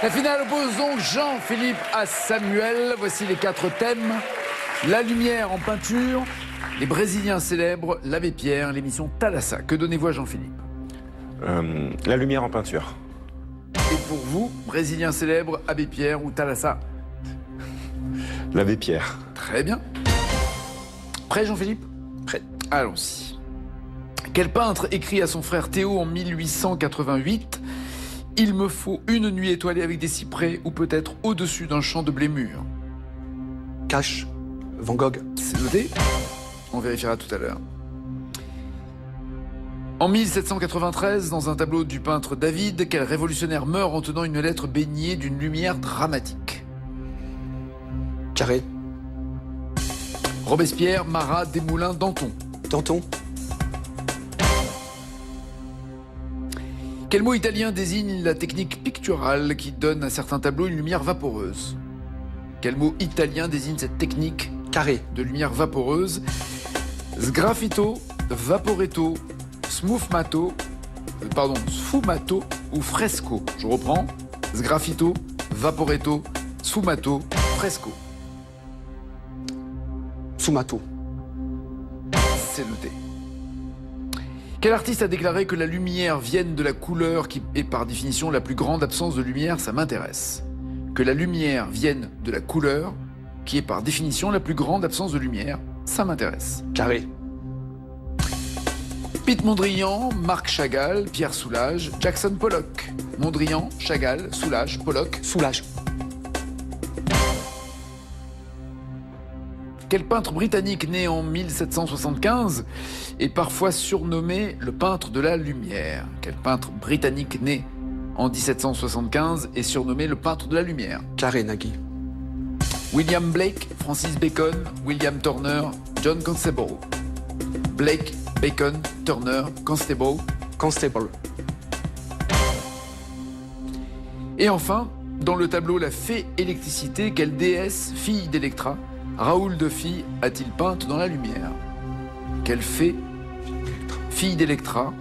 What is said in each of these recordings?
La finale oppose donc Jean-Philippe à Samuel. Voici les 4 thèmes. La lumière en peinture, les Brésiliens célèbres, l'abbé Pierre, l'émission Thalassa. Que donnez-vous à Jean-Philippe? La lumière en peinture. Et pour vous, Brésiliens célèbres, abbé Pierre ou Thalassa? L'abbé Pierre. Très bien. Prêt, Jean-Philippe? Prêt. Allons-y. Quel peintre écrit à son frère Théo en 1888 « Il me faut une nuit étoilée avec des cyprès ou peut-être au-dessus d'un champ de blé mûr ». Cash, Van Gogh. C'est noté. On vérifiera tout à l'heure. En 1793, dans un tableau du peintre David, quel révolutionnaire meurt en tenant une lettre baignée d'une lumière dramatique? Carré, Robespierre, Marat, Desmoulins, Danton. Danton. Quel mot italien désigne la technique picturale qui donne à certains tableaux une lumière vaporeuse? Quel mot italien désigne cette technique Carré, de lumière vaporeuse? Sgraffito, vaporetto, sfumato ou fresco. Je reprends. Sgraffito, vaporetto, sfumato, fresco. Sumato. C'est noté. Quel artiste a déclaré que la lumière vienne de la couleur qui est par définition la plus grande absence de lumière? Ça m'intéresse. Que la lumière vienne de la couleur qui est par définition la plus grande absence de lumière, ça m'intéresse. Carré, Piet Mondrian, Marc Chagall, Pierre Soulages, Jackson Pollock. Mondrian, Chagall, Soulages, Pollock. Soulage. Quel peintre britannique né en 1775 est parfois surnommé le peintre de la lumière? Quel peintre britannique né en 1775 est surnommé le peintre de la lumière? Carré, Nagui. William Blake, Francis Bacon, William Turner, John Constable. Blake, Bacon, Turner, Constable. Constable. Et enfin, dans le tableau La Fée Électricité, quelle déesse, fille d'Électra, Raoul de Fille a-t-il peinte dans la lumière? Quelle fée, fille d'Électra,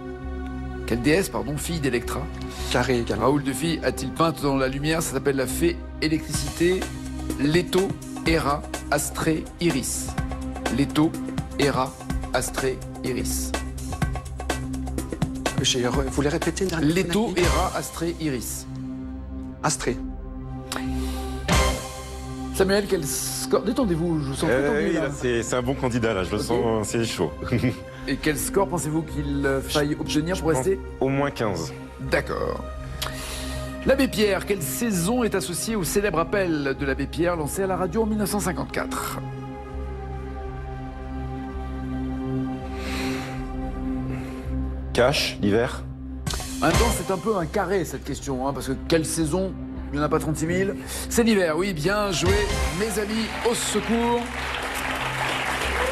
quelle déesse, pardon, fille d'Électra, Carré également. Raoul de Fille a-t-il peinte dans la lumière? Ça s'appelle La Fée Électricité. Leto, Héra, Astrée, Iris. Leto, Héra, Astrée, Iris. Vous voulez répéter une dernière fois, Leto, Nagui? Héra, Astrée, Iris. Astrée. Samuel, quel score? Détendez-vous, je vous sens très tendu, Oui, là. là, c'est un bon candidat, là. Je le Ok. sens, c'est chaud. Et quel score pensez-vous qu'il faille obtenir pour rester? Au moins 15. D'accord. L'abbé Pierre, quelle saison est associée au célèbre appel de l'abbé Pierre lancé à la radio en 1954? Cash, l'hiver. En même temps, c'est un peu un carré cette question, hein, parce que quelle saison? Il n'y en a pas 36 000. C'est l'hiver, oui, bien joué, mes amis, au secours.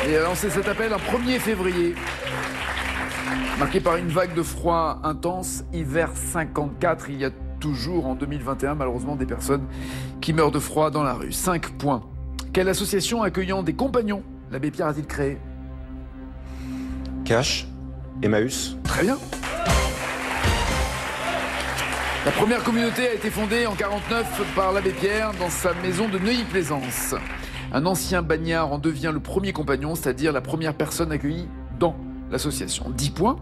Il a lancé cet appel un 1er février, marqué par une vague de froid intense, hiver 54. Il y a toujours en 2021, malheureusement, des personnes qui meurent de froid dans la rue. 5 points. Quelle association accueillant des compagnons l'abbé Pierre a-t-il créée? Cash, Emmaüs. Très bien. La première communauté a été fondée en 1949 par l'abbé Pierre dans sa maison de Neuilly-Plaisance. Un ancien bagnard en devient le premier compagnon, c'est-à-dire la première personne accueillie dans l'association. 10 points.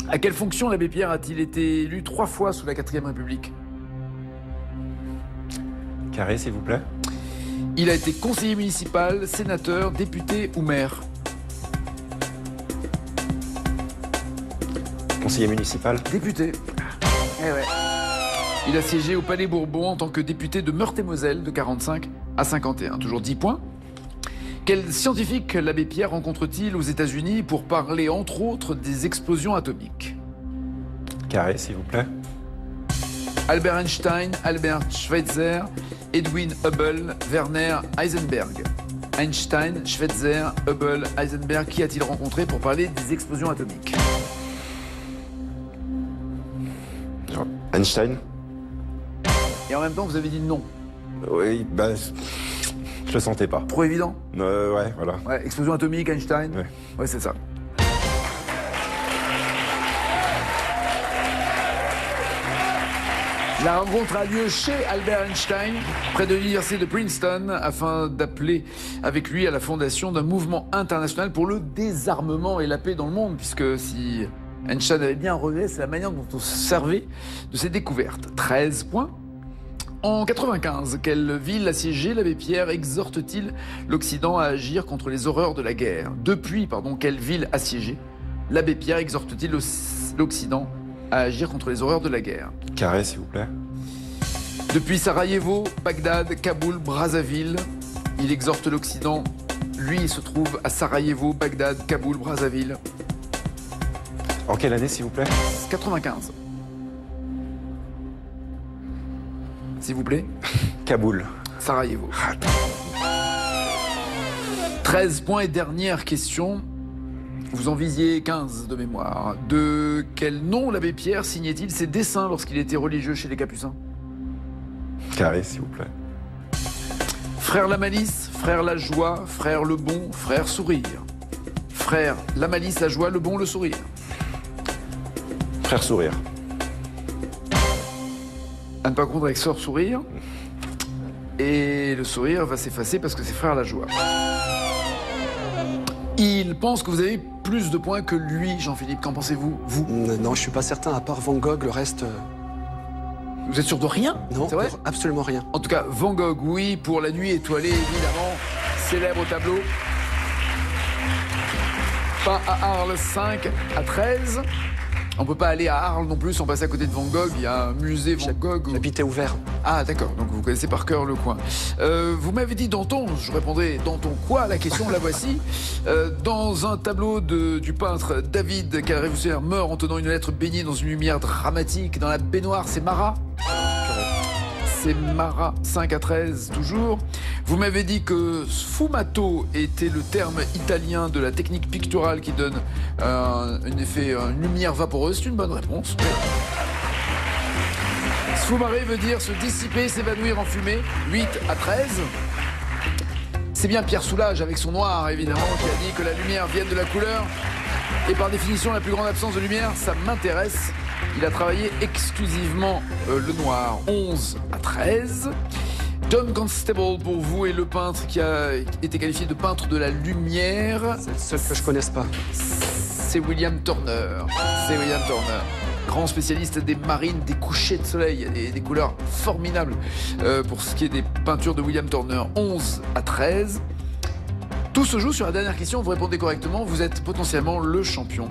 À quelle fonction l'abbé Pierre a-t-il été élu 3 fois sous la 4e République? Carré, s'il vous plaît. Il a été conseiller municipal, sénateur, député ou maire. Conseiller municipal. Député. Eh ouais. Il a siégé au Palais Bourbon en tant que député de Meurthe-et-Moselle de 45 à 51. Toujours 10 points. Quel scientifique l'abbé Pierre rencontre-t-il aux États-Unis pour parler entre autres des explosions atomiques? Carré, s'il vous plaît. Albert Einstein, Albert Schweitzer, Edwin Hubble, Werner Heisenberg. Einstein, Schweitzer, Hubble, Heisenberg, qui a-t-il rencontré pour parler des explosions atomiques? Einstein. Et en même temps, vous avez dit non. Oui, bah, je le sentais pas. Trop évident? Ouais, voilà. Ouais, explosion atomique, Einstein. Ouais. Ouais, c'est ça. La rencontre a lieu chez Albert Einstein, près de l'université de Princeton, afin d'appeler avec lui à la fondation d'un mouvement international pour le désarmement et la paix dans le monde, puisque si Einstein avait bien un regret, c'est la manière dont on se servait de ses découvertes. 13 points. En 95, quelle ville assiégée l'abbé Pierre exhorte-t-il l'Occident à agir contre les horreurs de la guerre? Depuis, quelle ville assiégée l'abbé Pierre exhorte-t-il l'Occident à agir contre les horreurs de la guerre? Carré, s'il vous plaît. Depuis Sarajevo, Bagdad, Kaboul, Brazzaville, il exhorte l'Occident. Lui, il se trouve à Sarajevo, Bagdad, Kaboul, Brazzaville. En quelle année, s'il vous plaît? 95. S'il vous plaît. Kaboul. Sarajevo. 13 points et dernière question. Vous en visiez 15 de mémoire. De quel nom l'abbé Pierre signait-il ses dessins lorsqu'il était religieux chez les Capucins? Carré, s'il vous plaît. Frère la malice, frère la joie, frère le bon, frère sourire. Frère la malice, la joie, le bon, le sourire. Frère sourire. À ne pas confondre avec sœur sourire. Et le sourire va s'effacer parce que c'est frère la joie. Il pense que vous avez plus de points que lui, Jean-Philippe. Qu'en pensez-vous, vous? Non, je suis pas certain. À part Van Gogh, le reste. Vous êtes sûr de rien? Non, c'est vrai? absolument rien. En tout cas, Van Gogh, oui, pour La Nuit étoilée, évidemment. Célèbre tableau. Peint à Arles, 5-13. On peut pas aller à Arles non plus sans passer à côté de Van Gogh. Il y a un musée Van Gogh. J'habitais ouvert. Ah d'accord, donc vous connaissez par cœur le coin. Vous m'avez dit Danton, je répondrai Danton quoi? La question, la voici. Dans un tableau du peintre David, quel révolutionnaire meurt en tenant une lettre baignée dans une lumière dramatique. Dans la baignoire, c'est Marat. C'est Marat, 5-13 toujours. Vous m'avez dit que sfumato était le terme italien de la technique picturale qui donne une lumière vaporeuse. C'est une bonne réponse. Sfumare veut dire se dissiper, s'évanouir en fumée. 8-13. C'est bien Pierre Soulages avec son noir, évidemment, qui a dit que la lumière vienne de la couleur. Et par définition, la plus grande absence de lumière, ça m'intéresse. Il a travaillé exclusivement le noir. 11-13. John Constable, pour vous, est le peintre qui a été qualifié de peintre de la lumière. C'est le seul que je connaisse pas. C'est William Turner. C'est William Turner. Grand spécialiste des marines, des couchers de soleil, des couleurs formidables pour ce qui est des peintures de William Turner. 11-13. Tout se joue sur la dernière question. Vous répondez correctement, vous êtes potentiellement le champion.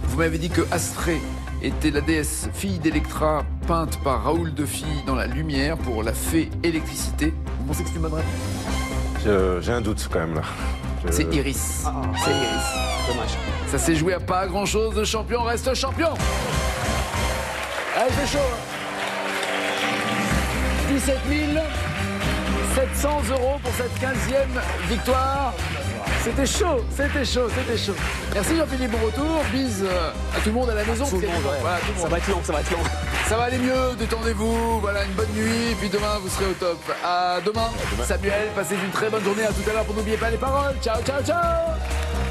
Vous m'avez dit que Astrée était la déesse fille d'Electra, peinte par Raoul de Fille dans la lumière pour la fée électricité. Vous pensez que c'est une bonne réponse? J'ai un doute quand même là. C'est Iris. C'est Iris. Dommage. Ça s'est joué à pas grand chose. Le champion reste champion. Allez, il fait chaud. 17 700 € pour cette 15e victoire. C'était chaud, c'était chaud, c'était chaud. Merci Jean-Philippe, bon retour. Bise à tout le monde à la maison. Tout le monde, ouais. Voilà, tout le monde. Ça va être long, ça va être long. Ça va aller mieux, détendez-vous. Voilà, une bonne nuit. Puis demain, vous serez au top. À demain. Samuel, passez une très bonne journée. À tout à l'heure pour n'oubliez pas les paroles. Ciao, ciao, ciao.